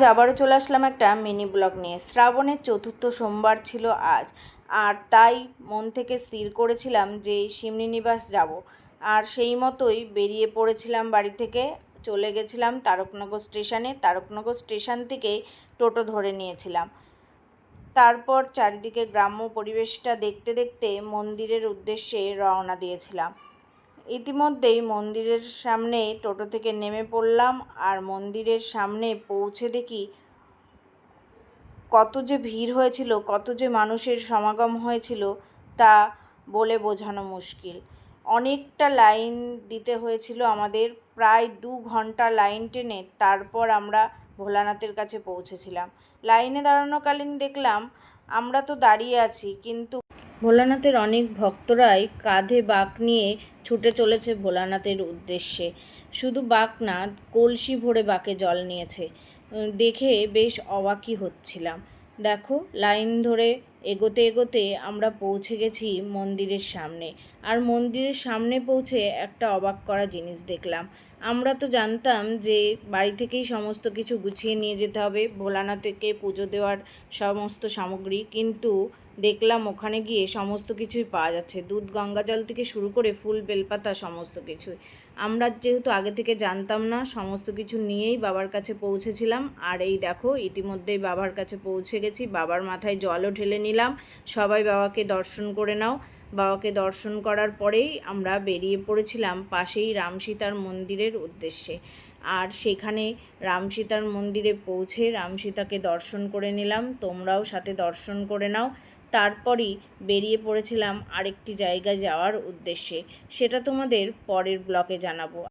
আবারও চলে আসলাম একটা মিনি ব্লগ নিয়ে। শ্রাবণের চতুর্থ সোমবার ছিল আজ, আর তাই মন থেকে স্থির করেছিলাম যে সিমনিনিবাস যাব। আর সেই মতোই বেরিয়ে পড়েছিলাম বাড়ি থেকে, চলে গেছিলাম তারকনগর স্টেশনে। তারকনগর স্টেশন থেকে টোটো ধরে নিয়েছিলাম। তারপর চারিদিকে গ্রাম্য পরিবেশটা দেখতে দেখতে মন্দিরের উদ্দেশ্যে রওনা দিয়েছিলাম। ইতিমধ্যেই মন্দিরের সামনে টোটো থেকে নেমে পড়লাম, আর মন্দিরের সামনে পৌঁছে দেখি কত যে ভিড় হয়েছিল, কত যে মানুষের সমাগম হয়েছিল তা বলে বোঝানো মুশকিল। অনেকটা লাইন দিতে হয়েছিল আমাদের, প্রায় 2 ঘন্টা লাইন টেনে তারপর আমরা ভোলানাথের কাছে পৌঁছেছিলাম। লাইনে দাঁড়ানোকালীন দেখলাম আমরা তো দাঁড়িয়ে আছি, কিন্তু ভোলানাথের অনেক ভক্তরাই কাঁধে বাঁক নিয়ে ছুটে চলেছে ভোলানাথের উদ্দেশ্যে। শুধু বাঁক না, কলসি ভরে বাঁকে জল নিয়েছে। দেখে বেশ অবাকই হচ্ছিলাম। দেখো, লাইন ধরে এগোতে এগোতে আমরা পৌঁছে গেছি মন্দিরের সামনে। আর মন্দিরের সামনে পৌঁছে একটা অবাক করা জিনিস দেখলাম। আমরা তো জানতাম যে বাড়ি থেকেই সমস্ত কিছু গুছিয়ে নিয়ে যেতে হবে, ভোলানাথকে পুজো দেওয়ার সমস্ত সামগ্রী, কিন্তু দেখলাম ওখানে গিয়ে সমস্ত কিছুই পাওয়া যাচ্ছে, দুধ গঙ্গা জল থেকে শুরু করে ফুল বেলপাতা সমস্ত কিছুই। আমরা যেহেতু আগে থেকে জানতাম না, সমস্ত কিছু নিয়েই বাবার কাছে পৌঁছেছিলাম। আর এই দেখো, ইতিমধ্যেই বাবার কাছে পৌঁছে গেছি। বাবার মাথায় জলও ঢেলে নিলাম। সবাই বাবাকে দর্শন করে নাও। বাবাকে দর্শন করার পরেই আমরা বেরিয়ে পড়েছিলাম পাশেই রাম সীতার মন্দিরের উদ্দেশ্যে। আর সেখানে রাম সীতার মন্দিরে পৌঁছে রাম সীতাকে দর্শন করে নিলাম। তোমরাও সাথে দর্শন করে নাও। তারপরই বেরিয়ে পড়েছিলাম আরেকটি জায়গায় যাওয়ার উদ্দেশ্যে। সেটা তোমাদের পরের ব্লগে জানাবো।